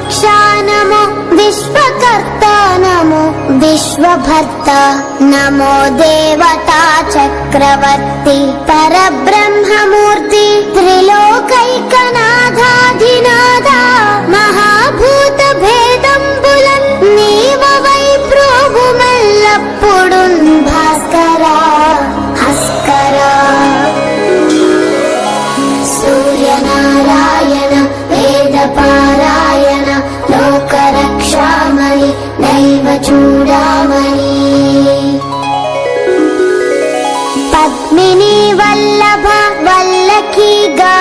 रक्षा नमो विश्वकर्ता नमो विश्वभर्ता नमो देवता चक्रवर्ती परब्रह्ममूर्ति त्रिलोकैकनाथाधिनाथा महाभूत भेदंबुलं नीववै प्रोभुमल्लप्पुडुन् भास्करा हस्करा सूर्यनारायण वेदपारायण लोकरक्षामणि दैव चूडामणि पद्मिनी वल्लभ वल्लकी गा